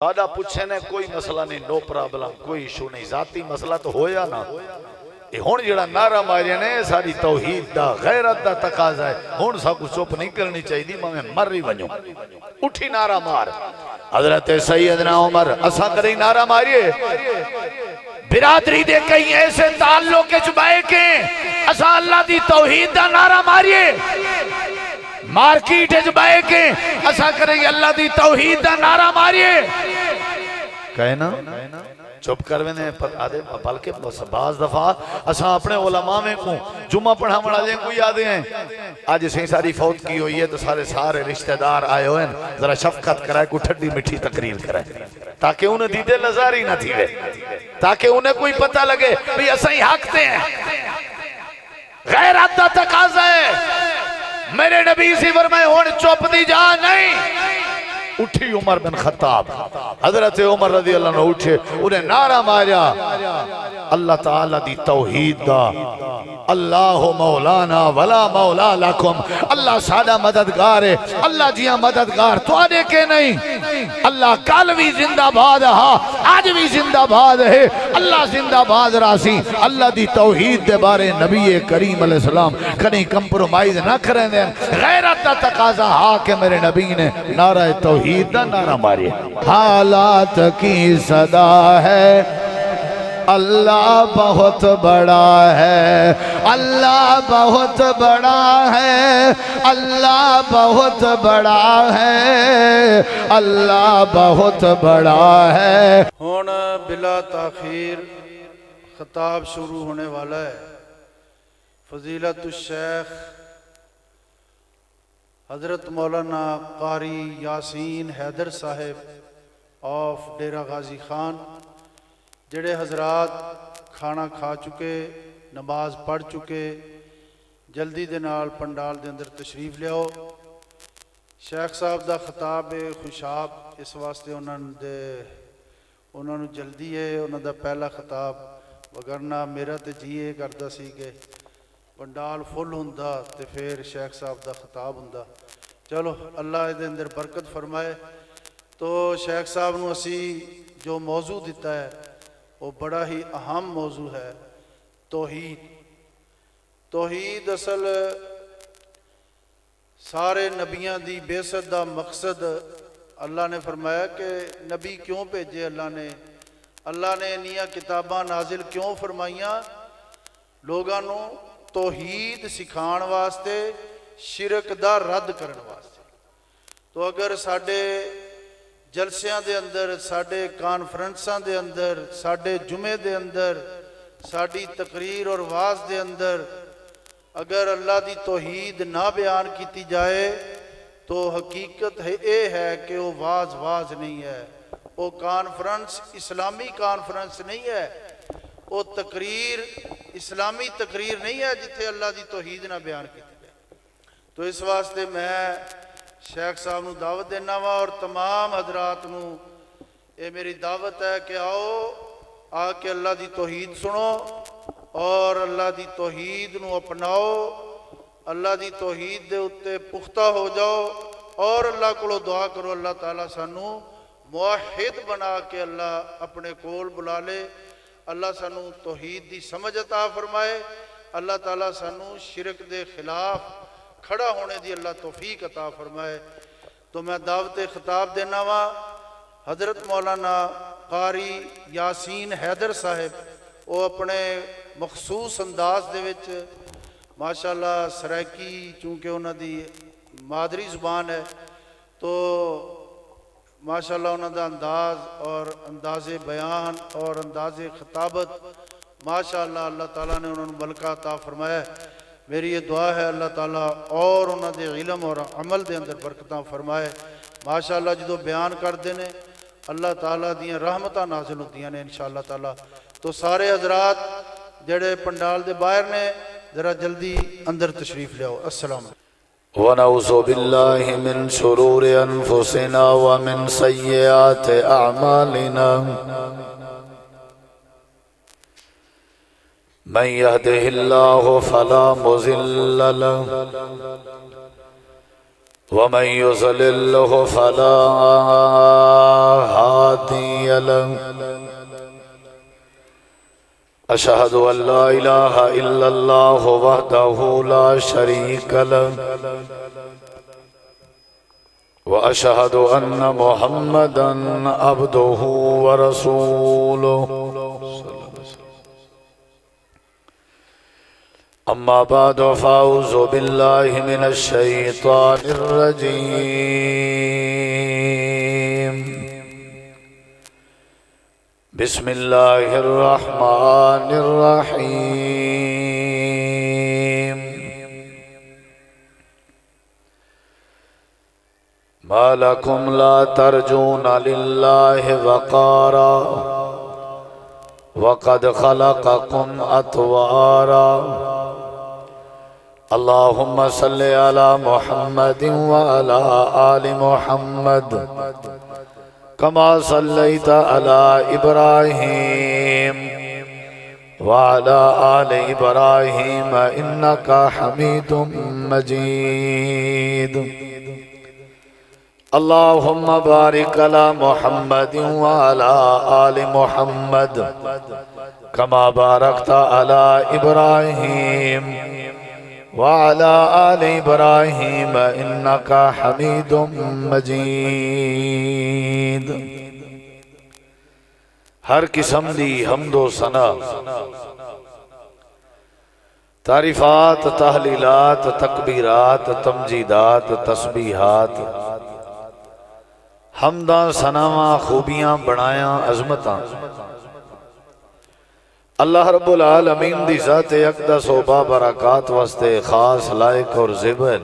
آدھا پوچھے نے کوئی مسئلہ نہیں، نو پرابلم، کوئی ایشو نہیں، ذاتی مسئلہ تو ہویا نا۔ یہ ہون جڑا نعرہ ماریا نے ساری توحید دا غیرت دا تقاضا ہے، ہون سا کو چپ نہیں کرنی چاہیے دی، میں مر رہی ونجوں اٹھی نعرہ مار۔ حضرت سیدنا عمر اسا کریں نعرہ ماریے برادری دے کئی ایسے تعلق کے چبائے کے اسا اللہ دی توحید دا نعرہ ماریے، مارکیٹ چبائے کے اسا کریں اللہ دی توحید دا نعرہ ماریے، کہنا چپ کروینے پر آدھے بلکہ بعض دفعہ اساں اپنے علماء میں کو جمعہ پڑھا مڑا دیں کوئی آدھے ہیں آج اسے ساری فوت کی ہوئی ہے تو سارے رشتہ دار آئے ہوئے ہیں، ذرا شفقت کرائے کوئی ٹھڈی مٹھی تقریر کرائے تاکہ انہیں دیدے لزاری نہ تھی وے، تاکہ انہیں کوئی پتہ لگے بھی اساں ہی حق تے ہیں، غیرت دا تقاضا ہے۔ میرے نبی سی فرمائے ہون چپ دی جا نہیں۔ اٹھی عمر بن خطاب، حضرت عمر رضی اللہ عنہ اٹھے، انہیں نعرہ ماریا اللہ تعالیٰ دی توحید دا، اللہ مولانا ولا مولا لکم، اللہ سادہ مددگار ہے، اللہ جیاں مددگار تو آنے کے نہیں، اللہ کل بھی زندہ باد ہے، آج بھی زندہ باد ہے، اللہ زندہ باد راسی، اللہ دی توحید دے بارے نبی کریم علیہ السلام کہیں کمپرومائز نہ کریں دیں، غیرت دا تقاضا ہاں کہ میرے نبی نے نعرہ توحید دا نعرہ ماری۔ حالات کی صدا ہے اللہ بہت بڑا ہے، اللہ بہت بڑا ہے، اللہ بہت بڑا ہے، اللہ بہت بڑا ہے۔ ہون بلا تاخیر خطاب شروع ہونے والا ہے۔ فضیلت الشیخ حضرت مولانا قاری یاسین حیدر صاحب آف ڈیرہ غازی خان، جڑے حضرات کھانا کھا چکے، نماز پڑھ چکے، جلدی دے نال پنڈال دے اندر تشریف لے آؤ۔ شیخ صاحب دا خطاب خوشاب اس واسطے انہوں نے جلدی ہے، انہوں دا پہلا خطاب، وگرنہ میرا تے جیے کردا سی کہ پنڈال فل ہوندا تے پھر شیخ صاحب دا خطاب ہوندا۔ چلو اللہ دے اندر برکت فرمائے۔ تو شیخ صاحب نو اسی جو موضوع دیتا ہے وہ بڑا ہی اہم موضوع ہے، توحید۔ توحید اصل سارے نبیاں دی بعثت دا مقصد اللہ نے فرمایا کہ نبی کیوں بھیجے اللہ نے انیاں کتاباں نازل کیوں فرمائیاں؟ لوگاں نو توحید سکھان واسطے، شرک دا رد کرن واسطے۔ تو اگر ساڈے جلسیاں دے اندر، ساڈے کانفرنساں دے اندر، ساڈے جمعے دے اندر، ساڈی تقریر اور واز دے اندر اگر اللہ دی توحید نہ بیان کیتی جائے تو حقیقت اے ہے کہ وہ واز نہیں ہے، وہ کانفرنس اسلامی کانفرنس نہیں ہے، وہ تقریر اسلامی تقریر نہیں ہے جتھے اللہ دی توحید نہ بیان کیتی جائے۔ تو اس واسطے میں شیخ صاحب نو دعوت دینا وا اور تمام حضرات نو یہ میری دعوت ہے کہ آ کے اللہ دی توحید سنو اور اللہ دی توحید نو اپناؤ، اللہ دی توحید دے اتے پختہ ہو جاؤ اور اللہ کو دعا کرو اللہ تعالیٰ سانو موحد بنا کے اللہ اپنے کول بلا لے، اللہ سانو توحید دی سمجھ عطا فرمائے، اللہ تعالیٰ سانو شرک دے خلاف کھڑا ہونے دی اللہ توفیق عطا فرمائے۔ تو میں دعوت خطاب دینا وا حضرت مولانا قاری یاسین حیدر صاحب، وہ اپنے مخصوص انداز دے وچ ماشاءاللہ سرائکی چونکہ انہاں دی مادری زبان ہے تو ماشاءاللہ انہاں دا انداز اور انداز بیان اور انداز خطابت ماشاءاللہ اللہ تعالیٰ نے انہوں نے ملکہ عطا فرمایا ہے۔ میری یہ دعا ہے اللہ تعالیٰ اور انہوں دے علم اور عمل دے اندر برکتاں فرمائے۔ ماشاءاللہ جدو بیان کر دینے اللہ تعالیٰ دیاں رحمتاں نازل ہوتیاں نے انشاءاللہ تعالیٰ۔ تو سارے حضرات جڑے پنڈال دے باہر نے ذرا جلدی اندر تشریف لے آؤ۔ السلام علیکم۔ ونعوذ بالله من شرور أنفسنا ومن سيئات أعمالنا من يهده الله فلا مضل له ومن يضلل فلا هادي له أشهد أن لا إله إلا الله وحده لا شريك له وأشهد أن محمدا عبده ورسوله أما بعد فأعوذ بالله من الشيطان الرجيم بسم الله الرحمن الرحيم ما لكم لا ترجون لله وقارا وقد خلقكم أطوارا اللهم صل على محمد وعلى آل محمد كما صليت على إبراهيم وعلى آل إبراهيم إنك حميد مجيد اللهم بارك على محمد وعلى آل محمد كما باركت على إبراهيم وعلى آل إبراهيم إنك حميد مجيد ہر قسم دی حمد و ثنا تعریفات تحلیلات تکبیرات تمجیدات تسبیحات حمداں ثناواں خوبیاں بڑایاں عظمتاں اللہ رب العالمین دی ذات اقدس و بابرکات واسطے خاص لائق اور زبر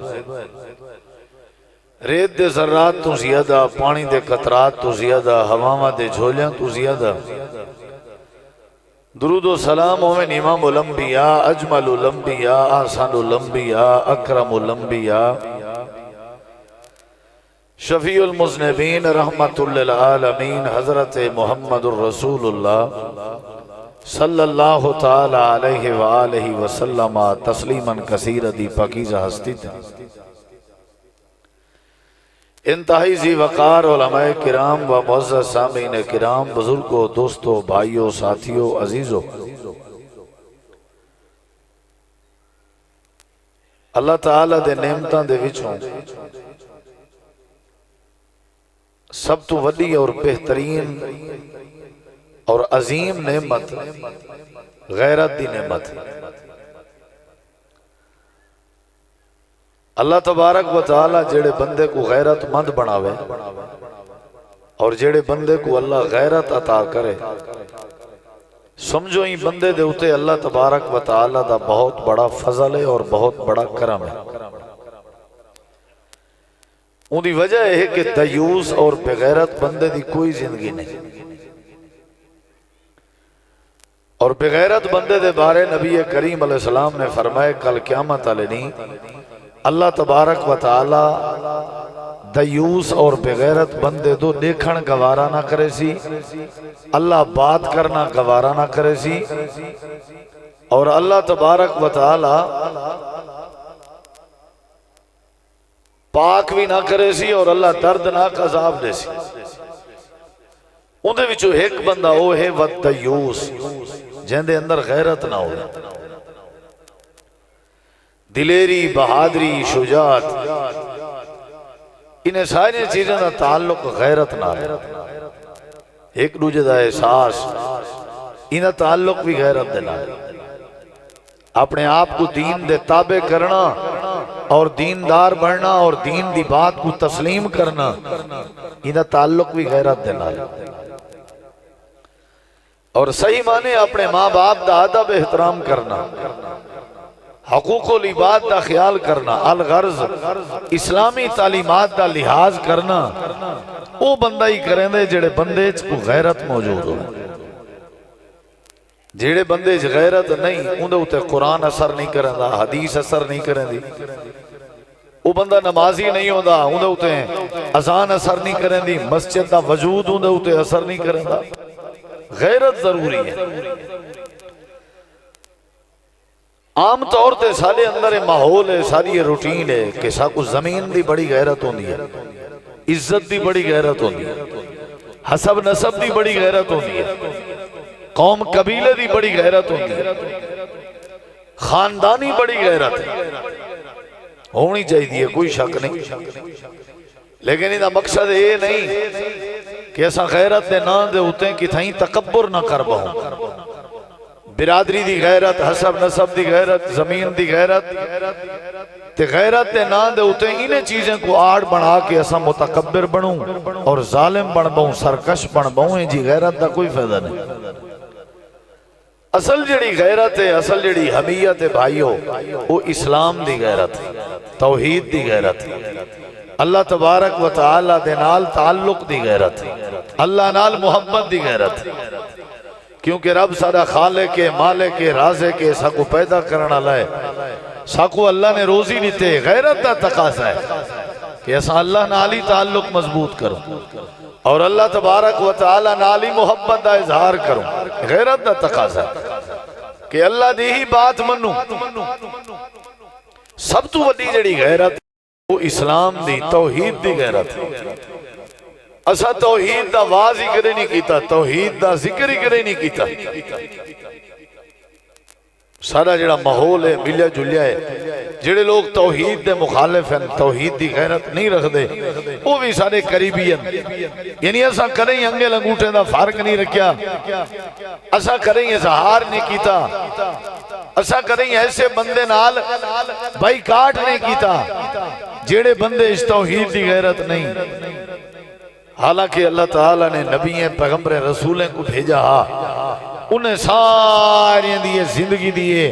ریت دے ذرات تو زیادہ پانی دے قطرات تو زیادہ ہواواں دے جھولیاں تو زیادہ درود و سلام ہوئے امام الانبیاء اجمل الانبیاء احسن الانبیاء اکرم الانبیاء شفیع المذنبین رحمت للعالمین حضرت محمد الرسول اللہ صلی اللہ تعالی علیہ وآلہ وسلم تسلیما کثیر دی پاکیزہ ہستی تھا انتہائی ذی وقار علماء کرام و معزز سامعین کرام بزرگوں دوستوں بھائیوں ساتھیوں عزیزوں اللہ تعالیٰ دے نعمتاں دے وچوں سب تو وڈی اور بہترین اور عظیم نعمت غیرت دی نعمت اللہ تبارک و تعالی جیڑے بندے کو غیرت مند بناوے اور جیڑے بندے کو اللہ غیرت عطا کرے سمجھو ہی بندے دے اتے اللہ تبارک و تعالی دا بہت بڑا فضل ہے اور بہت بڑا کرم ہے ان دی وجہ ہے کہ دیوس اور بغیرت بندے دی کوئی زندگی نہیں اور بغیرت بندے دے بارے نبی کریم علیہ السلام نے فرمائے کل قیامت علیہ نہیں اللہ تبارک و تعالی دیوس اور بغیرت بندے دو دیکھن گوارا نہ کرے سی اللہ بات کرنا گوارا نہ کرے سی اور اللہ تبارک و تعالی پاک بھی نہ کرے سی اور اللہ دردناک عذاب دے سی اندھے وچو ایک بندہ وہ ہے ودیوس جن دے اندر غیرت نہ ہو دلیری بہادری شجاعت انہیں ساری چیزیں دا تعلق غیرت نہ ہے ایک دوجہ دا احساس انہیں تعلق بھی غیرت دے نہ ہے اپنے آپ کو دین دے تابع کرنا اور دیندار بڑھنا اور دین دی بات کو تسلیم کرنا انہیں تعلق بھی غیرت دے نہ ہے اور صحیح معنی اپنے ماں باپ دا ادب احترام کرنا حقوق و لباد دا خیال کرنا الغرض اسلامی تعلیمات دا لحاظ کرنا وہ بندہ ہی کریں دے جڑے بندے کو غیرت موجود ہو جڑے بندے غیرت نہیں اندھے ہوتے قرآن اثر نہیں کریں دا حدیث اثر نہیں کریں دی وہ بندہ نمازی نہیں ہوتا اندھے ہوتے اذان اثر نہیں کریں دی مسجد دا وجود اندھے ہوتے اثر نہیں کریں دا غیرت ضروری ہے عام طور تے سارے اندر ماحول ہے، ساری یہ روٹین ہے کہ ساکو زمین دی بڑی غیرت ہوندی ہے، عزت دی بڑی غیرت ہوندی ہے، حسب نسب دی بڑی غیرت ہوندی ہے، قوم قبیلے دی بڑی غیرت ہوندی ہے، خاندانی بڑی غیرت ہے، ہونی چاہیے، کوئی شک نہیں۔ لیکن یہ مقصد یہ نہیں کہ ایسا غیرت دے نا دے ہوتے کہ تھائیں تکبر نہ کر بہوں۔ برادری دی غیرت، حسب نسب دی غیرت، زمین دی غیرت تے غیرت دے نا دے ہوتے انہیں چیزیں کو آڑ بنا کے ایسا متکبر بنوں اور ظالم بن بہوں، سرکش بن بہوں، جی غیرت دا کوئی فائدہ نہیں۔ اصل جڑی غیرت ہے، اصل جڑی حمیت ہے بھائیو، وہ اسلام دی غیرت ہے، توحید دی غیرت ہے، اللہ تبارک و تعالی دے نال تعلق دی غیرت ہے، اللہ نال محبت دی غیرت ہے، کیونکہ رب سارا خالق کے مالک کے رازق کے ساکو پیدا کرنا لائے، ساکو اللہ نے روزی دیتے، غیرت دا تقاضا ہے کہ ایسا اللہ نالی تعلق مضبوط کرو اور اللہ تبارک و تعالی نالی محبت دا اظہار کرو، غیرت دا تقاضا ہے کہ اللہ دی ہی بات منو۔ سب تو وڈی جڑی غیرت وہ اسلام دی توحید دی غیرت ہے۔ اسا توحید دا واز ہی کرے نہیں کیتا، توحید دا ذکر ہی کرے نہیں کیتا، سارا جڑا ماحول ہے ملیا جلیا ہے، جڑے لوگ توحید دے مخالف ہیں، توحید دی غیرت نہیں رکھ دے، وہ بھی سارے قریبی ہیں، یعنی ایسا کریں انگے لنگوٹے دا فرق نہیں رکھیا، ایسا کریں اظہار نہیں کیتا، ایسا کریں ایسے بندے نال بھائی کاٹ نہیں کیتا جڑے بندے اس توحید دی غیرت نہیں۔ حالانکہ اللہ تعالیٰ نے نبییں پیغمبر رسولیں کو بھیجا، انہیں ساری دیئے زندگی دیئے،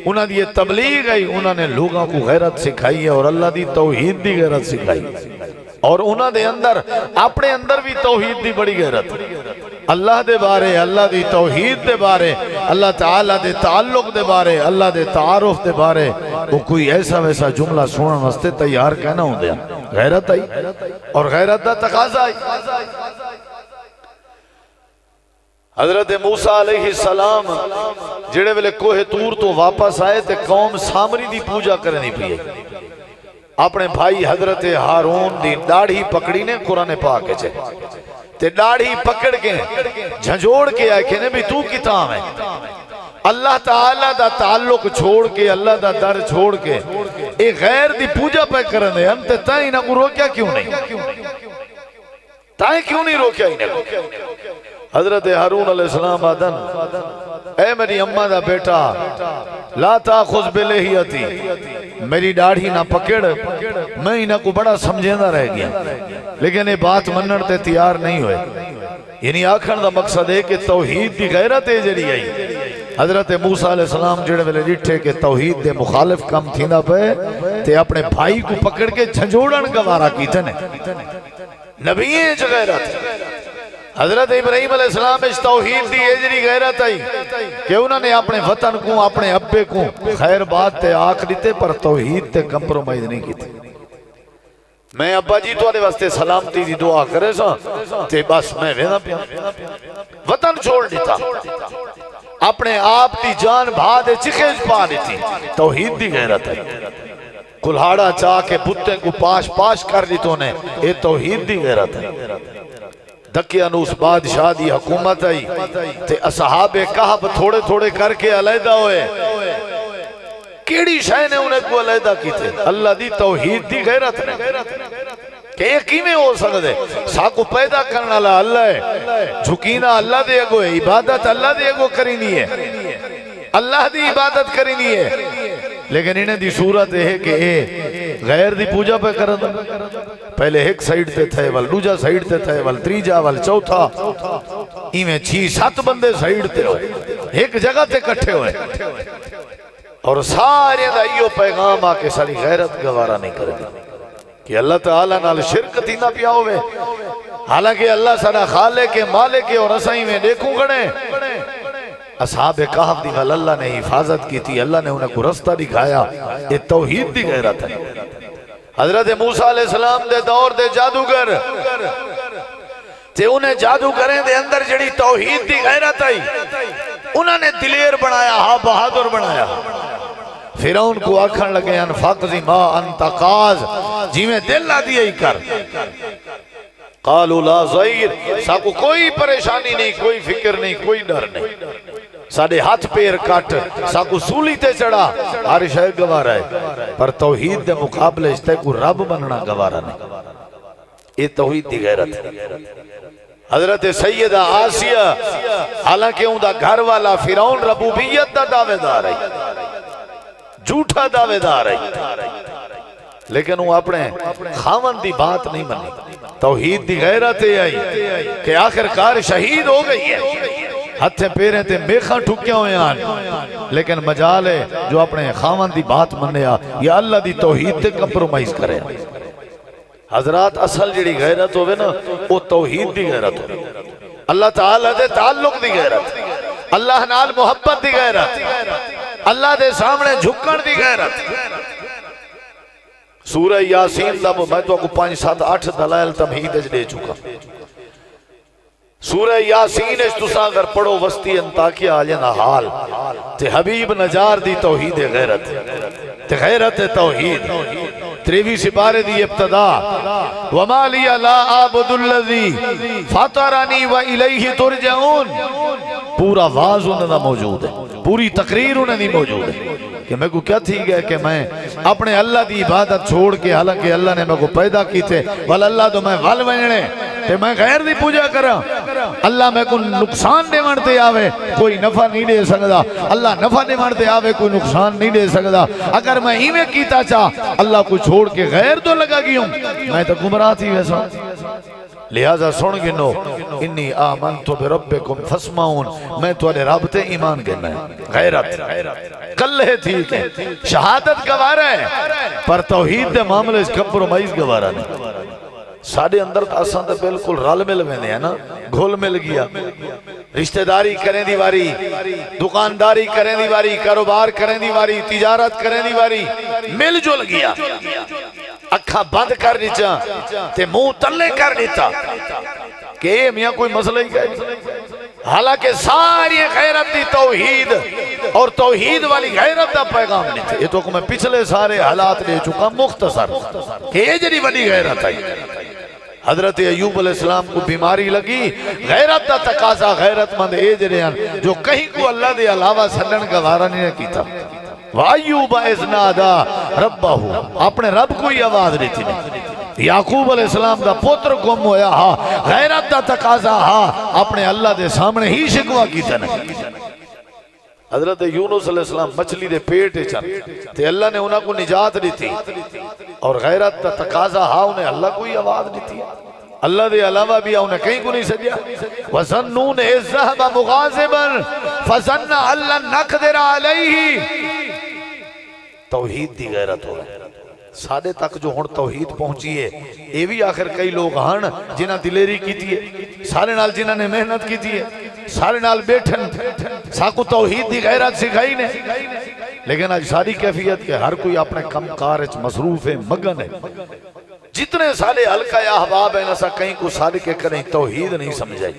انہیں دیئے تبلیغ آئی، انہوں نے لوگوں کو غیرت سکھائی ہے اور اللہ دی توحید دی غیرت سکھائی، اور انہوں دے اندر اپنے اندر بھی توحید دی بڑی غیرت، اللہ دے بارے، اللہ دی توحید دے بارے، اللہ تعالیٰ دے تعلق دے بارے، اللہ دے تعارف دے بارے، وہ کوئی ایسا ویسا جملہ سننا واسطے تیار کہنا ہوں دیا، غیرت آئی اور غیرت دا تقاضا آئی۔ حضرت موسیٰ علیہ السلام جڑے ویلے کوہ طور تو واپس آئے تے قوم سامری دی پوجا کرنی پی اپنے بھائی حضرت ہارون دی داڑھی پکڑی نے قرآن پاک چھے تے داڑھی پکڑ کے جھنجوڑ کے آئے کہ نبی تو کتام ہے، اللہ تعالیٰ دا تعلق چھوڑ کے، اللہ دا در چھوڑ کے ایک غیر دی پوجا پہ کرنے، انتے تائیں نہ کو روکیا کیوں نہیں؟ تائیں کیوں نہیں روکیا انہیں کو؟ حضرت ہارون علیہ السلام آدن، اے میری اماں دا بیٹا لا تاخذ بلحیتی، میری داڑھی نہ پکڑ، میں انہیں کو بڑا سمجھیندہ رہ گیا، لیکن یہ بات منن تے تیار نہیں ہوئے۔ یعنی آکھن دا مقصد ہے کہ توحید دی غیرت ہے جڑی آئی۔ حضرت موسیٰ علیہ السلام جڑے ویلے ڈٹھے کہ توحید دے مخالف کم تھیندا پے تے اپنے بھائی کو پکڑ کے جھنجوڑن گوارا کیتے نے، نبییں جو غیرت۔ حضرت ابراہیم علیہ السلام اس توحید دی اجری غیرت آئی کہ انہوں نے اپنے وطن کو، اپنے ابے کو خیر بات تے آکھ دیتے پر توحید تے کمپرومائز نہیں کی تھی۔ میں ابا جی تو آنے واسطے سلامتی دی دعا کرے سا تے بس میں وینا پیا وطن چھوڑ دیتا، اپنے آپ دی جان بھا دے چکھیج پا دیتی، توحید دی غیرت آئی۔ کلہاڑا چاہ کے بھتے کو پاش پاش کر دیتوں نے، یہ توحید دی غیرت ہے۔ دکیانوس بادشاہ دی حکومت آئی تے اصحاب کہف تھوڑے تھوڑے کر کے علیحدہ ہوئے، کیڑی شاہ نے انہیں کو علیحدہ کی تھے؟ اللہ دی توحید دی غیرت نے کہ یہ کیمیں ہو سکتے؟ ساکو پیدا کرنا اللہ ہے، جھکینا اللہ دے اگو ہے، عبادت اللہ دے اگو کرینی ہے، اللہ دی عبادت کرینی ہے، لیکن انہیں دی صورت ہے کہ اے غیر دی پوجا پہ کرن، پہلے ایک سائیڈ تے تھے وال دوجا سائیڈ تے تھے وال تریجا وال چوتھا، ایمیں 6-7 بندے سائیڈ تے ہوئے، ایک جگہ تے کٹھے ہوئے، اور سارے دا ایو پیغام آکے ساری غیرت گوارا نہیں کرے کہ اللہ تعالیٰ نال شرک تھی نہ پیا ہوئے، حالانکہ اللہ سارا خالق کے مالک کے اور اسائی میں دیکھوں گڑے۔ اصحاب کہف دی وال اللہ نے حفاظت کی تھی، اللہ نے انہیں کو رستہ دکھایا، یہ توحید دی غیرت ہے۔ حضرت موسیٰ علیہ السلام دے دور دے جادوگر تے انہیں جادوگریں دے اندر جڑی توحید دی غیرت آئی، انہوں نے دلیر بنایا، ہاں بہادر بنایا، فرعون کو آکھن لگے انفقزی ما انت قاز جی میں دل لا دیا ہی کر قالوا لا ضیر ساکو کوئی پریشانی نہیں کوئی فکر نہیں کوئی ڈر نہیں ساڑے ہاتھ پیر کٹ ساکو سولی تے چڑھا ہر شے گوارا ہے پر توحید دے مقابلے اس تے کو رب بننا گوارا نہیں یہ توحید دی غیرت ہے حضرت سیدہ آسیہ حالانکہ ان دا گھر والا فرعون ربوبیت دا دعوے دار ہے جھوٹا دعوے دار ہے لیکن وہ اپنے خاون دی بات نہیں منی توحید دی غیرت آئی کہ آخر کار شہید ہو گئی ہے ہتھیں پیریں تے میخاں ٹھکیاں ہوئے آن لیکن مجال ہے جو اپنے خاون دی بات منیا یا اللہ دی توحید تے کمپرومائز کرے حضرات اصل جڑی غیرت ہوئے نا وہ توحید دی غیرت ہوئے اللہ تعالیٰ دے تعلق دی غیرت اللہ نال محبت دی غیرت اللہ دے سامنے جھکن دی غیرت سورہ یاسین دا میں تو کو 5 7 8 دلائل تمہید دے چکا سورہ یاسین اس تسا اگر پڑھو وسطی انتاکیہ آلینا حال تے حبیب نجار دی توحید غیرت تے غیرت توحید 23 سپارے دی ابتدا وَمَا لِيَ لَا عَابُدُ الَّذِي فَطَرَنِي وَإِلَيْهِ تُرْجَعُونَ پورا واز انہوں نے موجود ہے پوری تقریر انہوں نے موجود ہے کہ میں کو کیا تھی گیا کہ میں اپنے اللہ دی عبادت چھوڑ کے حالانکہ اللہ نے میں کو پیدا کی تھے وَل اللہ تو میں ول بننے تے میں غیر دی پوجا کرا اللہ میں کو نقصان دے مانتے آوے کوئی نفع نہیں دے سکتا اللہ نفع دے مانتے آوے کوئی نقصان نہیں دے سکتا اگر میں ہی میں کیتا چاہ اللہ کو چھوڑ کے غیر تو لگا گی ہوں میں تو گمراہ تھی ویسا لہذا سن گنو انی آمنتو بربکم فاسمعون میں تو رب تے ایمان گنا ہے غیرت کلے ٹھیک ہے شہادت گوارا ہے پر توحید دے معاملے اس کمپرومائز گوارا نہیں ساڑھے اندر آسان تے بالکل رل مل ویندے ہیں نا گھول مل گیا رشتہ داری کریں دی واری دکانداری کریں دی واری کاروبار کریں دی واری تجارت کریں دی واری مل جل گیا اکھا بند کر دیتا تے منہ تلے کر دیتا کہ اے میاں کوئی مسئلہ ہی کہے حالانکہ ساری غیرت دی توحید اور توحید والی غیرت دا پیغام نہیں تھے یہ تو میں پچھلے سارے حالات لے چکا مختصر کہ یہ جنی بڑی غیرت آئی حضرت ایوب علیہ السلام کو بیماری لگی غیرت دا تقاضا غیرت مند اے جنیان جو کہیں کو اللہ دے علاوہ سلن گوارا نہیں کیتا وَأَيُّوبَ اِذْ نَادَى رَبَّهُ اپنے رب کو ہی آواز نہیں تھی یعقوب علیہ السلام دا پتر گم ہویا ہاں غیرت دا تقاضا ہاں اپنے اللہ دے سامنے ہی شکوا کی تنہ حضرت یونس علیہ السلام مچھلی دے پیٹ چن تے اللہ نے انہاں کو نجات دی تھی اور غیرت دا تقاضا ہاں انہیں اللہ کو ہی آواز دی تھی اللہ دے علاوہ بھی انہیں کہیں کو نہیں سجیا وَظَنُّونَ إِذْ ذَهَبَ مُغَاضِبًا فَظَنَّ أَن لَّن نَّقْدِرَ عَلَيْهِ توحید دی غیرت ہو سادے تک جو ہن توحید پہنچی ہے اے بھی آخر کئی لوگ ہن جنہ دلیری کیتی ہے سارے نال جنہ نے محنت کیتی ہے سارے نال بیٹھن ساکو توحید دی غیرت سکھائی نے لیکن آج ساری کیفیت کے ہر کوئی اپنے کم کارچ مصروف ہے مگن ہے جتنے سارے حلقہ یا احباب ہیں نسا کہیں کو سارے کے کریں توحید نہیں سمجھائی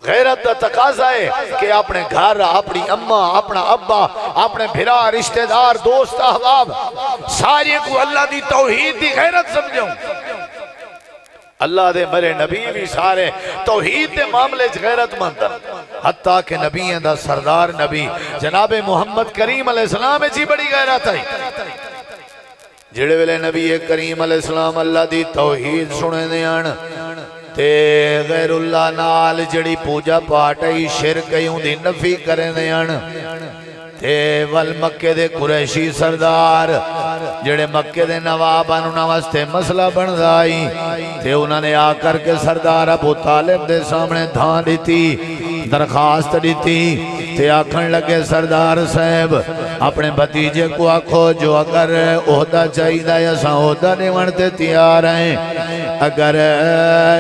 غیرت دا تقاضا ہے کہ اپنے گھر اپنی اماں اپنا ابا اپنے بھرا رشتہ دار دوست احباب سارے کو اللہ دی توحید دی غیرت سمجھوں اللہ دے مرے نبی بھی سارے توحید دے معاملے غیرت مند حتیٰ کہ نبی دا سردار نبی جناب محمد کریم علیہ السلام جی بڑی غیرت آئی جڑے ویلے نبی کریم علیہ السلام اللہ دی توحید سنے دیان تے غیر اللہ نال جڑی پوجا پاٹائی شرکیوں دی نفی کریں دیان تے ول مکے دے قریشی سردار جڑے مکے دے نوابان انہاں واسطے مسئلہ بن دائی تے انہوں نے آ کر کے سردار ابو طالب دے سامنے دھان دیتی درخواست دیتی تے آکھن لگے سردار صاحب اپنے بھتیجے کو آکھو جو اگر عہدہ چاہیدہ یا سا عہدہ نیوانتے تیار ہیں اگر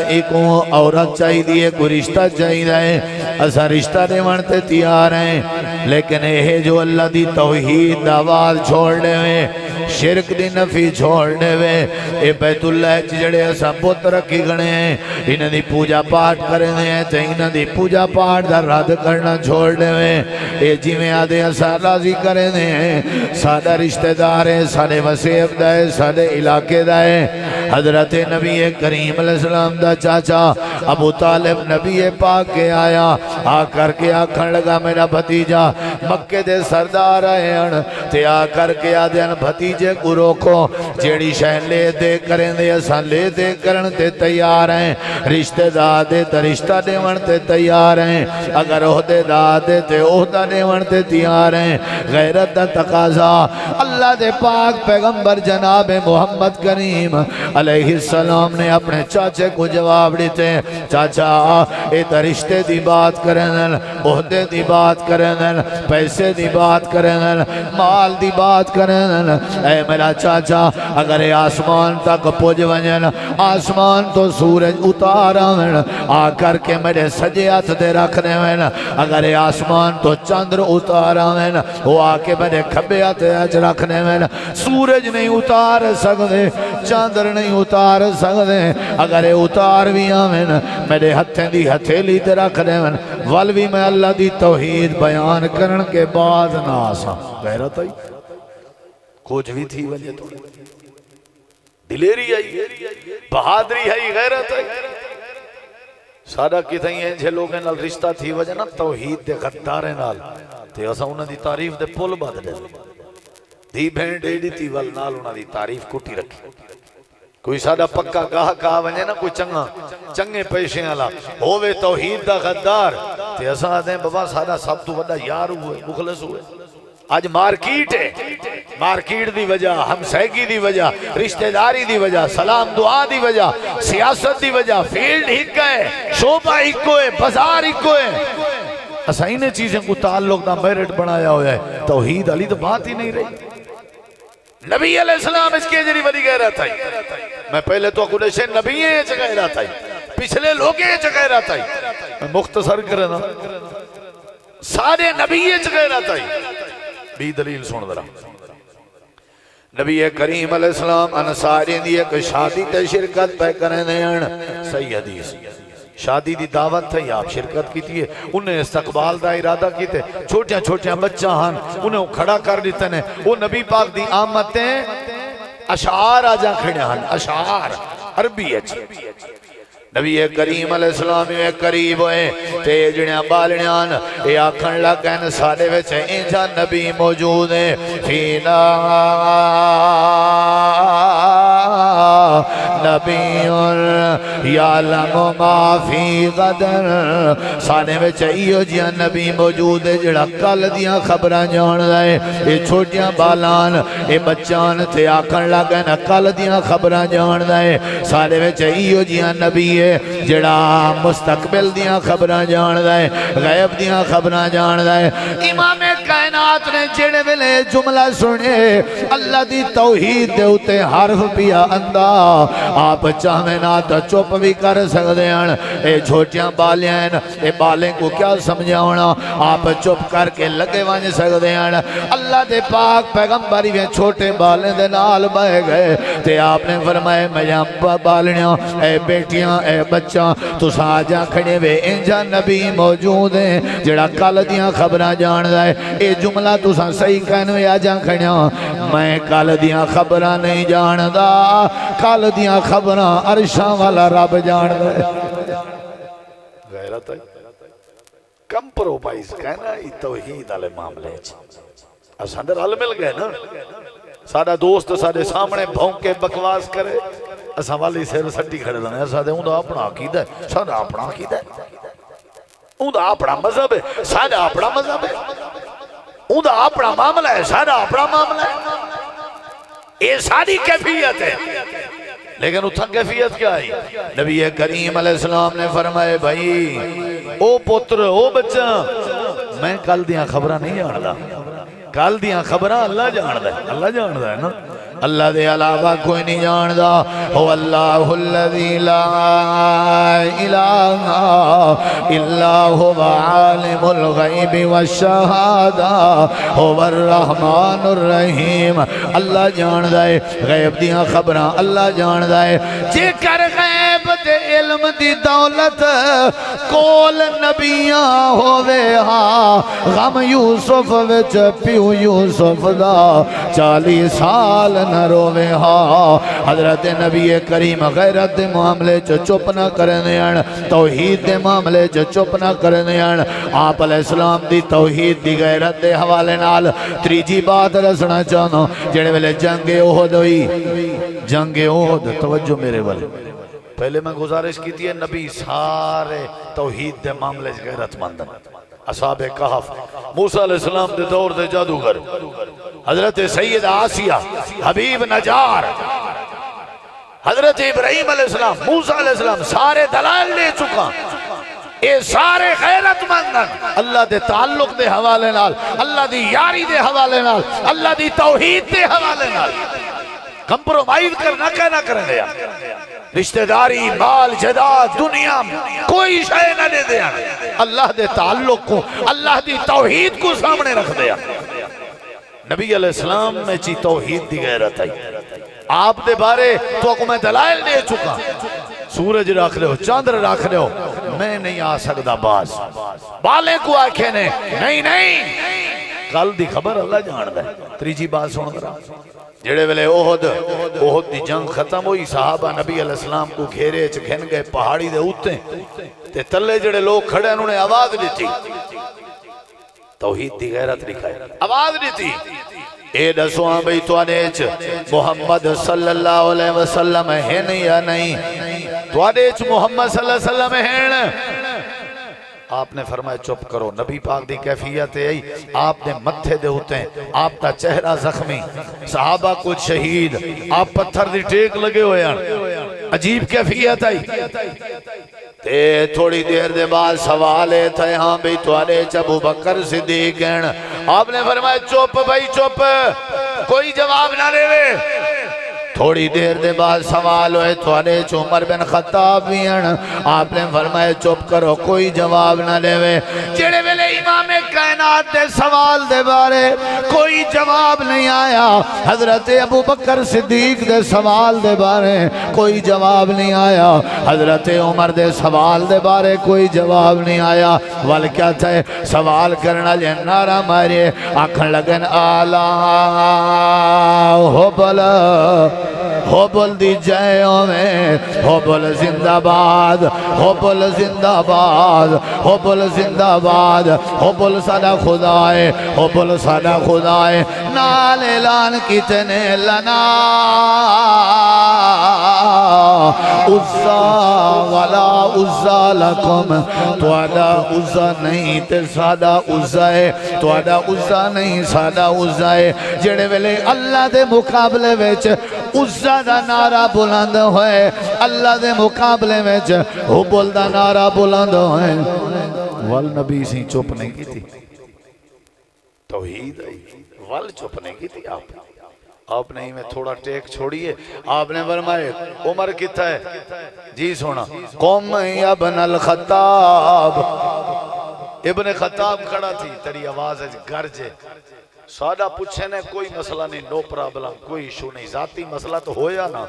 ایک عورت چاہیدی کوئی رشتہ چاہیدہ ہے اسا رشتہ نیوانتے تیار ہیں لیکن یہ جو اللہ دی توحید آواز چھوڑ لے ہوئے شرک دی نفی چھوڑنے وے اے بیت اللہ جڑے اساں بت رکھی گنے ہیں انہاں دی پوجا پاٹ کرنے ہیں تے انہاں دی پوجا پاٹ دا رد کرنا چھوڑنے وے اے جویں آدے اساں راضی کرنے ہیں ساڈا رشتہ دار ہے ساڈے وسیب دا ہے ساڈے علاقے دا ہے حضرت نبی کریم علیہ السلام دا چاچا ابو طالب نبی پاک کے آیا آ کر کے آکھن لگا میرا بھتیجا مکے دے سردار آئے ہیں تے آ کر کے آدھین بھتیجے کو روکو جیڑی شہ لے دے کریں دے اساں لے دے کرن تے تیار ہیں رشتہ دادے تے رشتہ دیون تے تیار ہیں اگر عہدے دادے تے عہدہ دیون تے تیار ہیں غیرت دا تقاضا اللہ دے پاک پیغمبر جناب محمد کریم علیہ السلام نے اپنے چاچے کو جواب دیتے چاچا اے تا رشتے دی بات کرنن عہدے دی بات کرنن پیسے دی بات کرنن مال دی بات کرنن اے میرا چاچا اگر اے آسمان تک پوج ونجن آسمان تو سورج اتار آمن آ کر کے میرے سجے ہاتھ دے رکھنے ون اگر اے آسمان تو چندر اتار آمن وہ آ کے میرے کھبے ہاتھ دے رکھنے ون سورج نہیں اتار سکتے چاندر نہیں اتار سکتے اگر اے اتار بھی آمن میرے ہتھیں دی ہتھیلی تے رکھ دے ون ول بھی میں اللہ دی توحید بیان کرن کے بعد نہ آسا غیرت آئی کچھ بھی تھی وجہ تو دلیری آئی بہادری آئی غیرت آئی سادہ کتھیں ہیں جے لوگیں نال رشتہ تھی وجہ نا توحید دے غدارے نال تے اسا انہاں دی تعریف دے پل بد دے دی بھین ڈیڈی تھی ول نال انہاں دی تعریف کٹی رکھی کوئی سادہ پکا گاہ کہا ونجے نا کوئی چنگے پیشے والا ہووے توحید دا غدار تے اساں آدھیں بابا سادہ سب تو بڑا یار ہوئے مخلص ہوئے آج مارکیٹ ہے مارکیٹ دی وجہ ہمسائیگی دی وجہ رشتہ داری دی وجہ سلام دعا دی وجہ سیاست دی وجہ فیلڈ ہک ہے شعبہ ہکو ہے بازار ہکو ہے اساں انہیں چیزیں کو تعلق دا میرٹ بنایا ہوا ہے توحید علی تو بات ہی نہیں رہی نبی علیہ السلام اس کے جری ولی غیرت آئی میں پہلے تو قدشے نبی ہیں چکا غیرت آئی پچھلے لوگ ہیں چکا غیرت آئی میں مختصر کرنا سارے نبی ہیں چکا غیرت آئی بھی دلیل سن درہ نبی کریم علیہ السلام انصاری دی ایک شادی تے شرکت پہ کرنے ہیں صحیح حدیث شادی دی دعوت تھی آپ شرکت کی تھی انہیں استقبال دا ارادہ کی تھے چھوٹیاں بچہ ہاں انہیں کھڑا کر دیتے ہیں وہ نبی پاک دی آمتیں اشعار آجا کھڑے ہاں اشعار عربی ہے نبی کریم علیہ السلام میں قریب ہوئے تے جڑیاں بالنیان اے آکھن لگن سارے وچ انجا نبی موجود ہیں فینا نبی یعلم ما فی غدر سارے وچ ایو جیاں نبی موجود ہے جڑا کل دیاں خبراں جاندا ہے اے چھوٹیاں بالان اے بچان تے آکھن لگن کل دیاں خبراں جاندا ہے سارے وچ ایو جیاں نبی جڑا مستقبل دیاں خبراں جاندا ہے غیب دیاں خبراں جاندا ہے امام کائنات نے جڑے ویلے جملہ سنے اللہ دی توحید دے اوتے حرف پیا اندا آپ چاہیں نہ تو چپ بھی کر سکتے ہیں اے چھوٹیاں بالیاں اے بالیں کو کیا سمجھاؤنا آپ چپ کر کے لگے وانج سکتے ہیں اللہ دے پاک پیغمبری میں چھوٹے بالیں دے نال بہ گئے تے آپ نے فرمائے میاں بالنیاں اے بیٹیاں اے بچہ تو ساجا کھڑے وے انجا نبی موجود ہیں جڑا کل دیاں خبراں جاندا ہے اے جملہ تو صحیح کہنے آجا کھڑیاں میں کل دیاں خبراں نہیں جاندا کل دیاں خبراں عرشاں والا رب جاندا ہے غیرت ہے کمپرومائز کہنا ہی توحید والے معاملے اساں دے رل مل گئے نا ساڈا دوست ساڈے سامنے بھونکے بکواس کرے اساں والی سر سٹی کھڑے لنے اساں دے اوندا اپنا عقیدہ ہے ساڈا اپنا عقیدہ ہے اوندا اپنا مذہب ہے ساڈا اپنا مذہب ہے اوندا اپنا معاملہ ہے ساڈا اپنا معاملہ ہے یہ ساری کیفیت ہے لیکن اتھا کیفیت کیا ہے نبی کریم علیہ السلام نے فرمائے بھائی او پتر او بچہ میں کل دیاں خبراں نہیں جاندا کل دیاں خبراں اللہ جاندا ہے نا اللہ دے علاوہ کوئی نہیں جاندا هو اللہ الذی لا الہ الا هو عالم الغیب والشہادہ هو الرحمن الرحیم اللہ جاندا ہے غیب دیاں خبراں اللہ جاندا ہے جے کر غیب دے علم دی دولت کول نبیاں ہووے ہاں غم یوسف وچ پیو یوسف دا 40 سال نہ رووے ہاں حضرت نبی کریم غیرت دے معاملے چ چپ نہ کرنے ان توحید دے معاملے چ چپ نہ کرنے ان آپ علیہ السلام دی توحید دی غیرت دے حوالے نال تریجی بات رسنا چاہنا جڑے ویلے جنگ احد ہوئی جنگ احد توجہ میرے والے پہلے میں گزارش کی تھی نبی سارے توحید دے معاملے سے غیرت مند اصحاب کہف موسیٰ علیہ السلام دے دور دے جادوگر حضرت سید آسیہ حبیب نجار حضرت ابراہیم علیہ السلام موسیٰ علیہ السلام سارے دلائل لے چکا اے سارے غیرت مندن اللہ دے تعلق دے حوالے نال اللہ دی یاری دے حوالے نال اللہ دی توحید دے حوالے نال کمپرومائز کرنا کہنا کرنے دیا رشتہ داری مال جداد دنیا کوئی شے نہ دے دیا اللہ دے تعلق کو اللہ دی توحید کو سامنے رکھ دیا نبی علیہ السلام میں چی توحید دی غیرت آئی آپ دے بارے تو کو میں دلائل دے چکا سورج رکھ لے ہو چاندر رکھ لے ہو میں نہیں آ سکتا باز بالے کو آنکھیں نے نہیں کل دی خبر اللہ جان دے تریجی بات سن رہا جڑے ویلے احد دی جنگ ختم ہوئی صحابہ نبی علیہ السلام کو گھیرے چ گھن گئے پہاڑی دے اوتے تے تلے جڑے لوگ کھڑے انہوں نے آواز دیتی توحید دی غیرت لکھائی آواز دیتی اے دسواں بھئی توانیچ محمد صلی اللہ علیہ وسلم ہے نہیں یا نہیں توانیچ محمد صلی اللہ علیہ وسلم ہے آپ نے فرمایا چپ کرو نبی پاک دی کیفیت ہے آپ نے متھے دے ہوتے ہیں آپ تا چہرہ زخمی صحابہ کچھ شہید آپ پتھر دی ٹیک لگے ہوئے ہیں عجیب کیفیت ہے تے تھوڑی دیر دے بعد سوالے تھے ہاں بھئی توارے ابو بکر صدیق ہیں آپ نے فرمایا چپ بھائی چپ کوئی جواب نہ دے وے تھوڑی دیر دے بعد سوال ہوئے توارے عمر بن خطاب بھی ہیں آپ نے فرمایا چپ کرو کوئی جواب نہ دے وے جڑے ویلے امام کائنات دے سوال دے بارے کوئی جواب نہیں آیا حضرت ابو بکر صدیق دے سوال دے بارے کوئی جواب نہیں آیا حضرت عمر دے سوال دے بارے کوئی جواب نہیں آیا وال کیا تھا سوال کرنا لے نعرہ مارے آکھن لگن آلہ حبل دی جائیوں میں حبل زندہ باد حبل زندہ باد حبل زندہ باد حبل سادہ خدائے حبل سادہ خدائے نال اعلان کتنے لنا عزا ولا عزا لکم توڑا عزا نہیں تے سادہ عزا ہے توڑا عزا نہیں سادہ عزا ہے جڑے ویلے اللہ دے مقابلے ویچ عزا دا نعرہ بلند ہوئے اللہ دے مقابلے میں حبل دا نعرہ بلند ہوئے والنبی سی چپ نہیں کی تھی توحید وال چپ نہیں کی تھی آپ نے ہی میں تھوڑا ٹیک چھوڑیے آپ نے فرمائے عمر کتا ہے جی سونا قوم ابن الخطاب ابن خطاب کھڑا تھی تیری آواز ہے گرجے سادہ پوچھے نے کوئی مسئلہ نہیں نو پرابلم کوئی ایشو نہیں ذاتی مسئلہ تو ہویا نا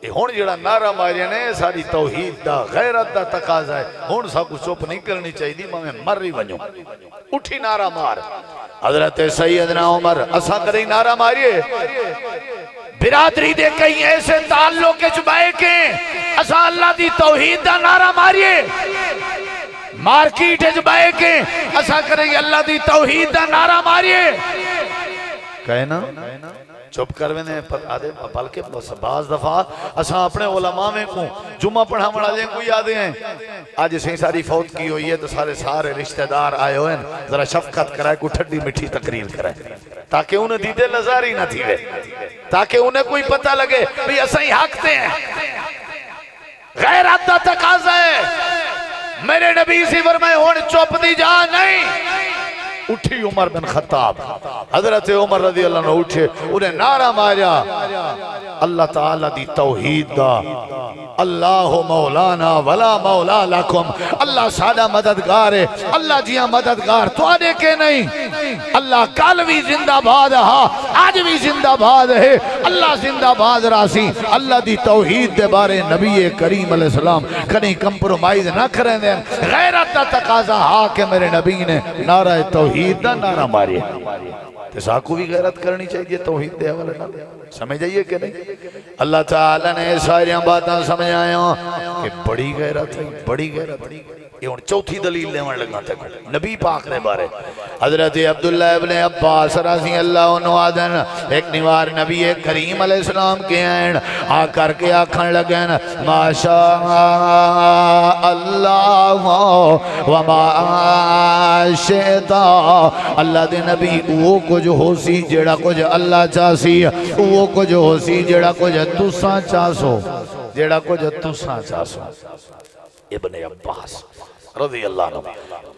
یہ ہون جڑا نعرہ ماریا نے ساری توحید دا غیرت دا تقاضا ہے ہون سا کو چپ نہیں کرنی چاہیے دی میں مر رہی ونجوں اٹھی نعرہ مار حضرت سیدنا عمر اسا کریں نعرہ ماریے برادری دے کہیں ایسے تعلق کے چبائے کے اسا اللہ دی توحید دا نعرہ ماریے مارکیٹ جبائے کے اسا کریں اللہ دی توحید دا نعرہ ماریے کہنا چپ کروینے بلکہ بعض دفعہ اسا اپنے علماء میں کو جمعہ پڑھا مڑا جائیں کوئی یادیں ہیں آج اسے ساری فوت کی ہوئی ہے تو سارے رشتہ دار آئے ہوئے ہیں ذرا شفقت کرائے کوئی ٹھڈی مٹھی تقریر کرائے تاکہ انہیں دیدے نظاری نہ تھی وے تاکہ انہیں کوئی پتہ لگے بھی اسا ہی حق دے ہیں غیرت دا تقاضا ہے میرے نبی سی فرمائے ہون چپ دی جا نہیں اٹھی عمر بن خطاب، حضرت عمر رضی اللہ عنہ اٹھے، انہیں نعرہ ماریا اللہ تعالیٰ دی توحید دا، اللہ مولانا ولا مولا لکم، اللہ سادہ مددگار ہے، اللہ جیاں مددگار تو آنے کے نہیں، اللہ کل بھی زندہ باد ہاں آج بھی زندہ باد ہے، اللہ زندہ باد راسی، اللہ دی توحید دے بارے نبی کریم علیہ السلام کہیں کمپرومائز نہ کریں دیں، غیرت دا تقاضا ہاں کہ میرے نبی نے نعرہ توحید دا نعرہ ماری ہے، ساکو بھی غیرت کرنی چاہیے توحید دے حوالے نہ سمجھ جائیے کہ نہیں؟ اللہ تعالیٰ نے ساری باتاں سمجھایا کہ بڑی غیرت ہے، بڑی غیرت ہے۔ یہ ہن چوتھی دلیل لیون لگا تک نبی پاک نے بارے حضرت عبداللہ ابن عباس رضی اللہ عنہ آدن ایک نیوار نبی کریم علیہ السلام کے این آ کر کے آکھن لگن ما شاء اللہ وما شئتا، اللہ دے نبی وہ کچھ ہو سی جڑا کچھ اللہ چاہسی، وہ کچھ ہو سی جڑا کچھ تساں چاہسو، جڑا کچھ تساں چاہسو۔ ابن عباس رضی اللہ عنہ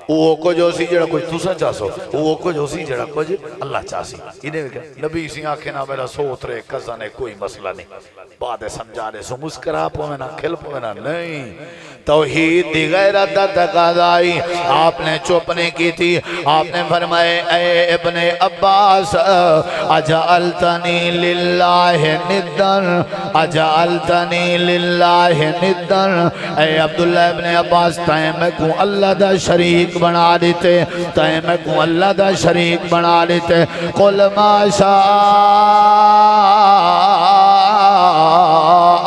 وہ کچھ ہو سی جڑا کچھ تساں چاہسو، وہ کچھ ہو سی جڑا کچھ اللہ چاہسی۔ انہیں نبی سی آنکھیں نہ میرا سوت رہے کزانے کوئی مسئلہ نہیں، بعد سمجھا رہے سو مسکرا پوینا کھل پوینا نہیں، توحید دی غیرت دا تقاضائی آپ نے چپ نہیں کی تھی، آپ نے فرمائے اے ابن عباس اجعلتنی للہ ندن، اجعلتنی للہ ندن، اے عبداللہ ابن عباس تائیں میں کو اللہ دا شریک بنا دیتے، تائیں میں کو اللہ دا شریک بنا دیتے، قل ما شاء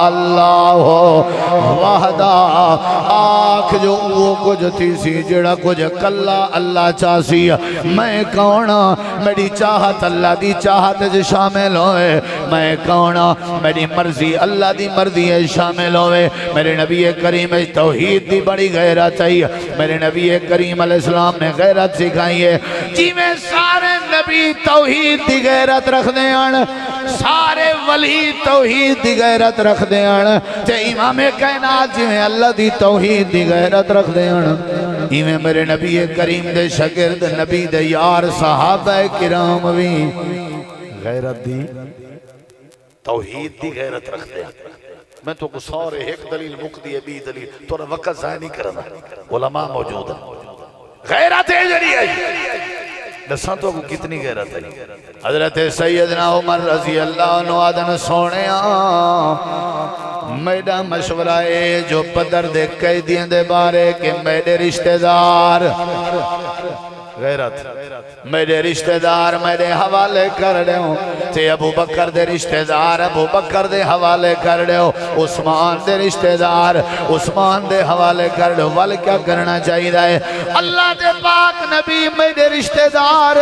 اللہ وحدہ، آنکھ جو وہ کچھ تھی سی جڑا کچھ کلا اللہ چاہسی، میں کونا میری چاہت اللہ دی چاہت جو شامل ہوئے، میں کونا میری مرضی اللہ دی مرضی شامل ہوئے، میرے نبی کریم توحید دی بڑی غیرت ہے، میرے نبی کریم علیہ السلام نے غیرت سکھائی ہے، جی میں سارے نبی توحید دی غیرت رکھ دیں، سارے ولی توحید دی غیرت رکھ دیں، تے امام کائنات جی میں اللہ دی توحید دی غیرت رکھ دیں، ایویں میرے نبی کریم دے شاگرد نبی دے یار صحابہ کرام بھی غیرت دی توحید دی غیرت رکھ دیں۔ میں تو کو سارے ایک دلیل مقدی ہے بی دلیل تو وقت ضائع نہیں کرنا، علماء موجود ہیں، غیرت ہے جڑی ہے دساں تو کو کتنی غیرت ہے۔ حضرت سیدنا عمر رضی اللہ عنہ آدن سونے میرا مشورہ ہے جو بدر دے قیدیاں دے بارے کہ میرے رشتہ دار غیرت میرے رشتہ دار میرے حوالے کر دے ہوں، تے ابو بکر دے رشتہ دار ابو بکر دے حوالے کر دے ہو، عثمان دے رشتہ دار عثمان دے حوالے کر دے ہو، وال کیا کرنا چاہیے ہے؟ اللہ دے پاک نبی میرے رشتہ دار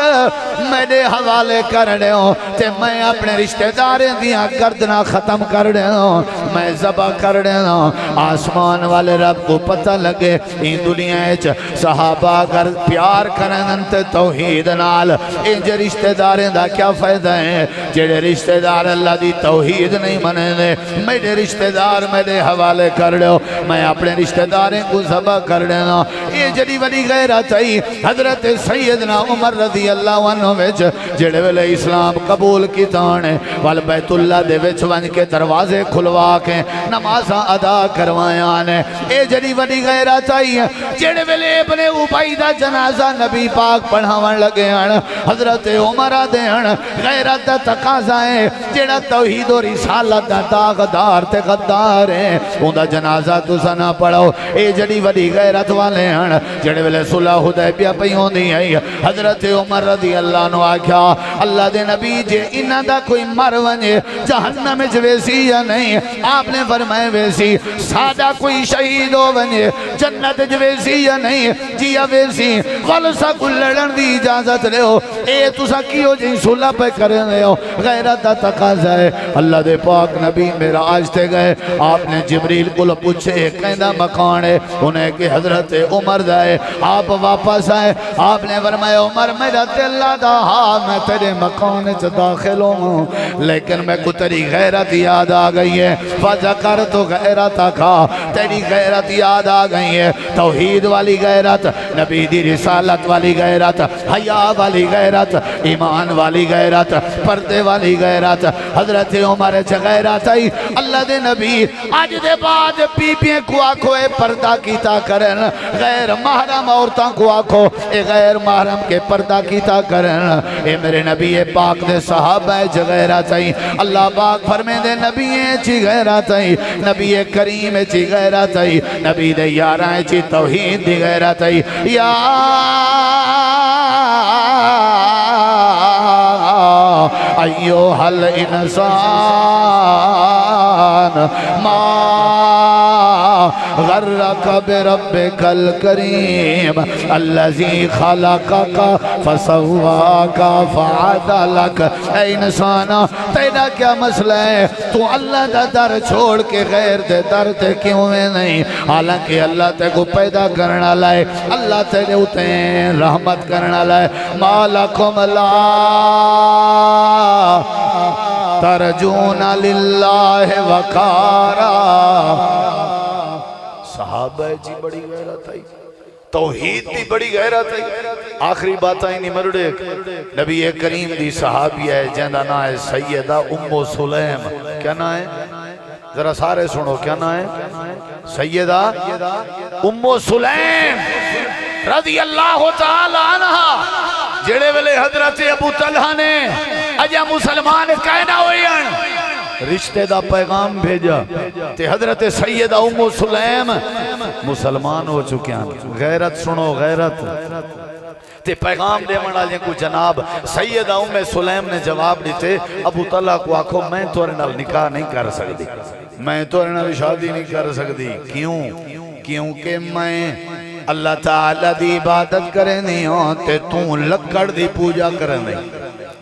میرے حوالے کر دے ہوں، تے میں اپنے رشتہ داریں دیا گردنا ختم کر دے ہوں، میں ذبح کر دے ہوں۔ آسمان والے رب کو پتہ لگے ان دنیا اچ صحابہ اگر پیار کریں انت توحید نال ان جے رشتہ داریں دا کیا فائدہ ہے؟ جڑے رشتہ دار اللہ دی توحید نہیں منے دے، میرے رشتہ دار میرے حوالے کر لو، میں اپنے رشتہ داریں کو ذبح کر لینا۔ یہ جڑی بڑی غیرت ہے حضرت سیدنا عمر رضی اللہ عنہ وچ جڑے ویلے اسلام قبول کیتا نے وال بیت اللہ دے وچ ون کے دروازے کھلوا کے نمازاں ادا کروایا نے۔ یہ جڑی بڑی غیرت ہے جڑے ویلے ابن ابی دا جنازہ نبی پاک پڑھاون لگے ہیں، حضرت عمر دے ہیں غیرت دا تقاضا ہے جڑا توحید و رسالت دا داغدار تے غدار ہے اون دا جنازہ تساں نہ پڑھو۔ اے جڑی وڈی غیرت والے ہیں جڑے ویلے صلح حدیبیہ پئی ہوندی ہے حضرت عمر رضی اللہ عنہ آکھیا اللہ دے نبی جے انہاں دا کوئی مر ونجے جہنم وچ ویسی یا نہیں؟ آپ نے فرمایا ویسی۔ سادہ کوئی شہید ہو ونجے جنت وچ ویسی یا نہیں؟ جی ویسی۔ غلسہ کو لڑن دی اجازت لے ہو، اے تسا کیوں جی صلح پہ کرنے ہو؟ غیرت دا تقاضا ہے۔ اللہ دے پاک نبی معراج تے گئے، آپ نے جبریل کو پوچھے کہندا مکان ہے، انہیں کہ حضرت عمر دا ہے۔ آپ واپس آئے، آپ نے فرمایا عمر میرا دل دا ہاں میں تیرے مکان وچ داخل ہوں لیکن میں کو تیری غیرت یاد آ گئی ہے، فذکرت غیرتک، تیری غیرت یاد آ گئی ہے، توحید والی غیرت، نبی دی رسالت والی والی غیرت، حیا والی غیرت، ایمان والی غیرت، پردے والی غیرت، حضرت عمر چ غیرت آئی اللہ دے نبی اج دے بعد بیبیاں کو آکھو اے پردہ کیتا کرن، غیر محرم عورتاں کو آکھو اے غیر محرم کے پردہ کیتا کرن۔ اے میرے نبی پاک دے صحابہ چ غیرت آئی اللہ پاک فرمے دے نبی چی غیرت آئی، نبی کریم چی غیرت آئی، نبی دے یاراں چی توحید دی غیرت آئی۔ یا ایوہ الانسان ما غرک بربک الکریم الذی خلقک فسواک فعدلک۔ اے انسانا تیرا کیا مسئلہ ہے؟ تو اللہ دا در چھوڑ کے غیر دے در تے کیوں میں نہیں؟ حالانکہ اللہ تے کو پیدا کرنا لائے، اللہ تے اتے رحمت کرنا لائے۔ مالکم لا ترجون للہ وقارا۔ صحابہ جی بڑی غیرت آئی، توحید دی بڑی غیرت آئی۔ آخری بات آئی نہیں مرڑے، نبی کریم دی صحابی ہے جہاں نا ہے سیدہ ام سلیم۔ کیا نا ہے؟ ذرا سارے سنو، کیا نا ہے؟ سیدہ ام سلیم رضی اللہ تعالی عنہ، جڑے ویلے حضرت ابو طلحہ نے اجا مسلمان کہنا ہوئی رشتے دا پیغام بھیجا تے حضرت سیدہ ام سلیم مسلمان ہو چکے ہیں۔ غیرت سنو، غیرت تے پیغام دے منڈا جن کو جناب سیدہ ام سلیم نے جواب دیتے ابو طلحہ کو آکھو میں تورے نال نکاح نہیں کر سکتی، میں تورے نال شادی نہیں کر سکتی۔ کیوں؟ کیونکہ میں اللہ تعالیٰ دی عبادت کرے نہیں ہوں تے توں لکڑ دی پوجا کرے نہیں،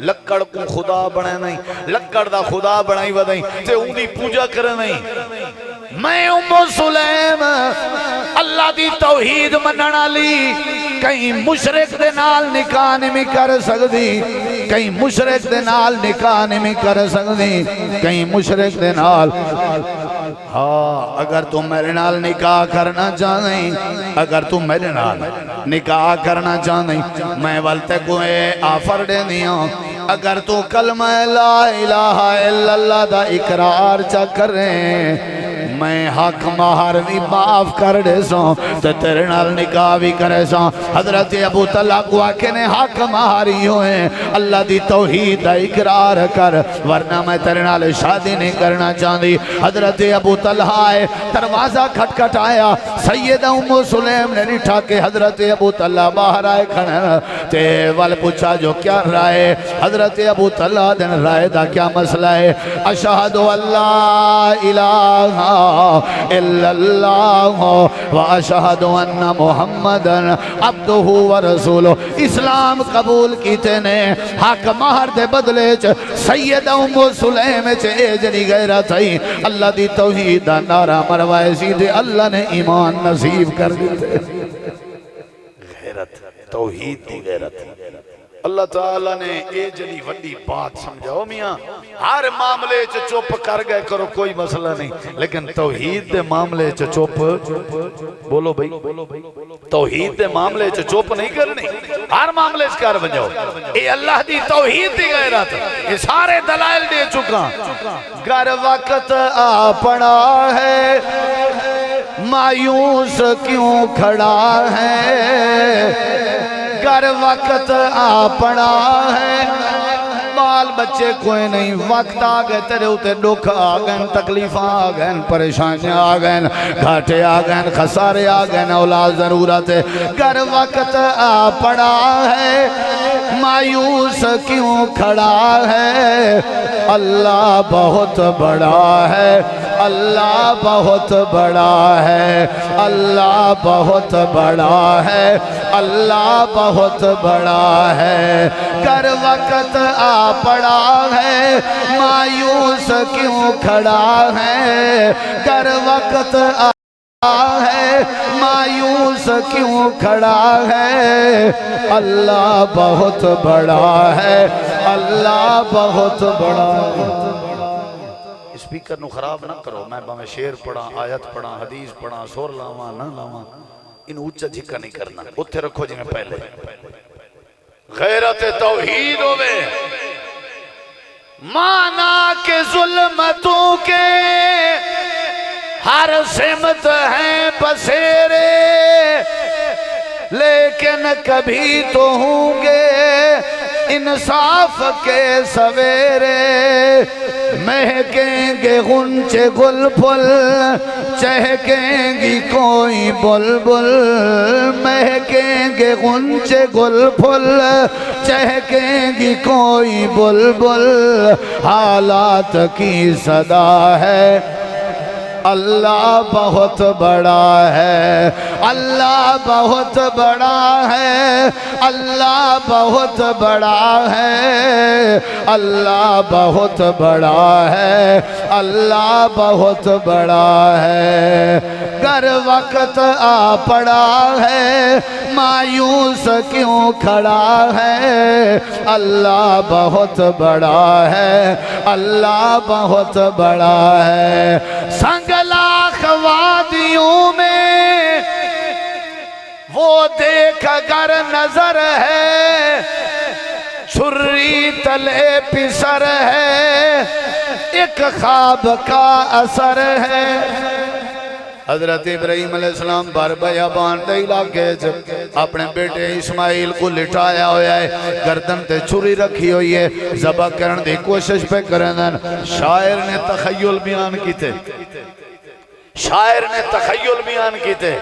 لکڑ کو خدا بنے نہیں، لکڑ دا خدا بنائی ودائی تے ان دی پوجا کرے نہیں۔ میں ام سلیم اللہ دی توحید مننا لی، کہیں مشرک دے نال نکاح نہیں کر سکتی، کہیں مشرک دے نال نکاح نہیں کر سکتی، کہیں مشرک دے نال۔ ہاں اگر تم میرے نال نکاح کرنا چاہیں، اگر تم میرے نال نکاح کرنا چاہیں، میں والتے کو آفر دے دیا، اگر تو کلمہ لا الہ الا اللہ دا اقرار چا کریں میں حق مہر بھی معاف کر دے سوں تو تیرے نال نکاح بھی کرے سوں۔ حضرت ابو طلحہ کو آکے نے حق مہاری ہوئے اللہ دی توحید دا اقرار کر ورنہ میں تیرے نال شادی نہیں کرنا چاہتی۔ حضرت ابو طلحہ آئے، دروازہ کھٹ آیا، سیدہ ام سلیم نے نٹھا کے حضرت ابو طلحہ باہر آئے کھڑے تے وال پوچھا جو کیا رائے؟ حضرت ابو طلحہ دن رائے دا کیا مسئلہ ہے؟ اشہد اللہ الہ الا اللہ واشہد ان محمد عبدہ ورسولہ۔ اسلام قبول کیتے نے حق مہر دے بدلے چ سیدہ ام سلیم چ جنی غیرت آئی اللہ دی توحید دا نعرہ مروائے سیدھے اللہ نے ایمان نصیب کر دیتے۔ غیرت توحید دی غیرت اللہ تعالیٰ نے اے جلی وڈی بات سمجھاؤ میاں ہر معاملے چ چپ کر گئے کرو کوئی مسئلہ نہیں لیکن توحید دے معاملے چ چپ بولو بھئی توحید دے معاملے چ چپ نہیں کرنی ہر معاملے چ کر بنجاؤ اے اللہ دی توحید دی غیرت یہ سارے دلائل دے چکا گر وقت آ پڑا ہے مایوس کیوں کھڑا ہے گر وقت آ پڑا ہے بال بچے کوئی نہیں وقت آ گئے تیرے ہوتے دکھ آ گئے تکلیف آ گئے پریشانیاں آ گئے گھاٹے آ گئے خسارے آ گئے اولاد ضرورت ہے گر وقت آ پڑا ہے مایوس کیوں کھڑا ہے اللہ بہت بڑا ہے اللہ بہت بڑا ہے اللہ بہت بڑا ہے اللہ بہت بڑا ہے گر وقت آ پڑا ہے مایوس کیوں کھڑا ہے گر وقت ہے مایوس کیوں کھڑا ہے اللہ بہت بڑا ہے اللہ بہت بڑا ہے اسپیکر نو خراب نہ کرو میں باویں شعر پڑھا آیت پڑھا حدیث پڑھا سور لاواں نہ لاواں ان اونچا جھکا نہیں کرنا، اتھے رکھو جی میں پہلے غیرت توحید ہوئے مانا کہ ظلمتوں کے ہر سمت ہیں بسیرے لیکن کبھی تو ہوں گے انصاف کے سویرے مہکیں گے غنچے گل پھل چہکیں گی کوئی بلبل مہکیں گے غنچے گل پھل چہکیں گی کوئی بلبل حالات کی صدا ہے اللہ بہت بڑا ہے اللہ بہت بڑا ہے اللہ بہت بڑا ہے اللہ بہت بڑا ہے اللہ بہت بڑا ہے گر وقت آ پڑا ہے مایوس کیوں کھڑا ہے اللہ بہت بڑا ہے اللہ بہت بڑا ہے سنگلاخ وادیوں میں وہ دیکھ اگر نظر ہے چھری تلے پسر ہے ایک خواب کا اثر ہے حضرت ابراہیم علیہ السلام بار بیابان دے علاقے اپنے بیٹے اسماعیل کو لٹایا ہویا ہے گردن تے چھری رکھی ہوئی ہے ذبح کرن دی کوشش پہ کرن شاعر نے تخیل بیان کی تھے شاعر نے تخیل بیان کی تھے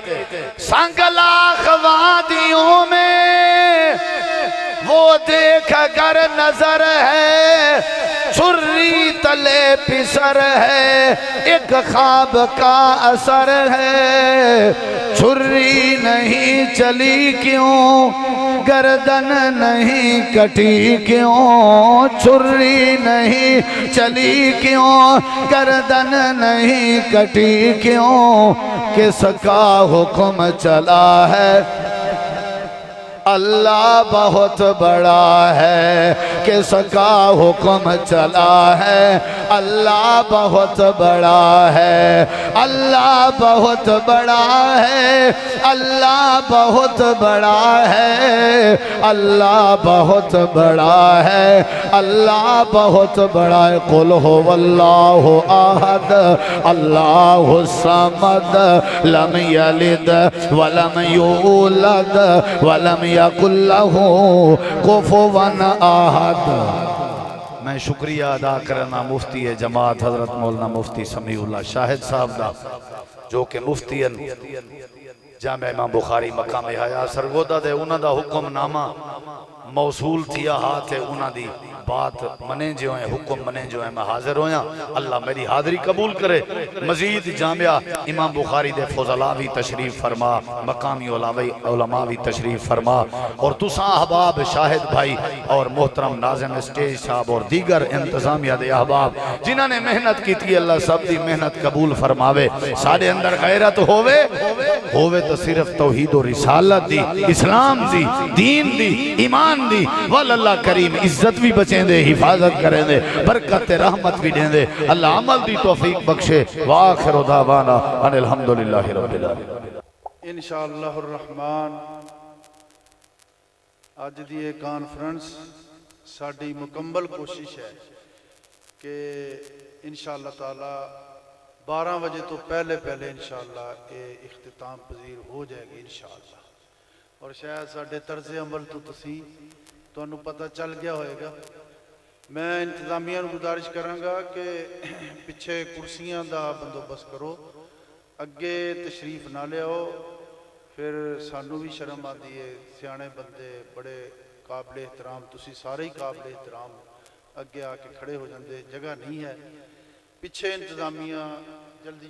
سنگلاخ وادیوں میں وہ دیکھ اگر نظر ہے چھری تلے پسر ہے ایک خواب کا اثر ہے چھری نہیں چلی کیوں گردن نہیں کٹی کیوں چھری نہیں چلی کیوں گردن نہیں کٹی کیوں کس کا حکم چلا ہے اللہ بہت بڑا ہے کس کا حکم چلا ہے اللہ بہت بڑا ہے اللہ بہت بڑا ہے اللہ بہت بڑا ہے اللہ بہت بڑا ہے اللہ بہت بڑا ہے قل هو اللہ احد اللہ الصمد لم یلد ولم یولد ولم یکن لہ کفوا احد میں شکریہ ادا کرنا مفتی جماعت حضرت مولانا مفتی سمیع اللہ شاہد صاحب دا جو کہ مفتین جامع امام بخاری مقام حیا سرگودہ دے انہاں دا حکم نامہ موصول تھیا ہاتھ ہے انہاں دی بات منے جو ہیں حکم منے جو ہیں میں حاضر ہویا اللہ میری حاضری قبول کرے مزید جامعہ امام بخاری دے فضلاء بھی تشریف فرما مقامی علماء بھی تشریف فرما اور تساں احباب شاہد بھائی اور محترم ناظم اسٹیج صاحب اور دیگر انتظامیہ دے احباب جنہاں نے محنت کی تھی اللہ سب دی محنت قبول فرماوے سارے اندر غیرت ہووے تو صرف توحید و رسالت دی اسلام دی دین دی ایمان دی واللہ کریم عزت بھی بچیں دے حفاظت کریں دے برکت رحمت بھی دیں دے اللہ عمل دی توفیق بخشے وآخر دعوانا ان الحمدللہ رب العالمین انشاءاللہ الرحمن آج دی کانفرنس ساڑی مکمل کوشش ہے کہ انشاءاللہ تعالی 12 بجے تو پہلے انشاءاللہ یہ اختتام پذیر ہو جائے گی انشاءاللہ اور شاید ساڑے طرز عمل تو انہوں پتہ چل گیا ہوئے گا میں انتظامیہ نو گزارش کروں گا کہ پچھے کرسیاں دا بندوبست کرو اگے تشریف نہ لے آؤ پھر سانو بھی شرم آتی ہے سیانے بندے بڑے قابل احترام تسی سارے ہی قابل احترام اگے آ کے کھڑے ہو جاندے جگہ نہیں ہے پیچھے انتظامیہ جلدی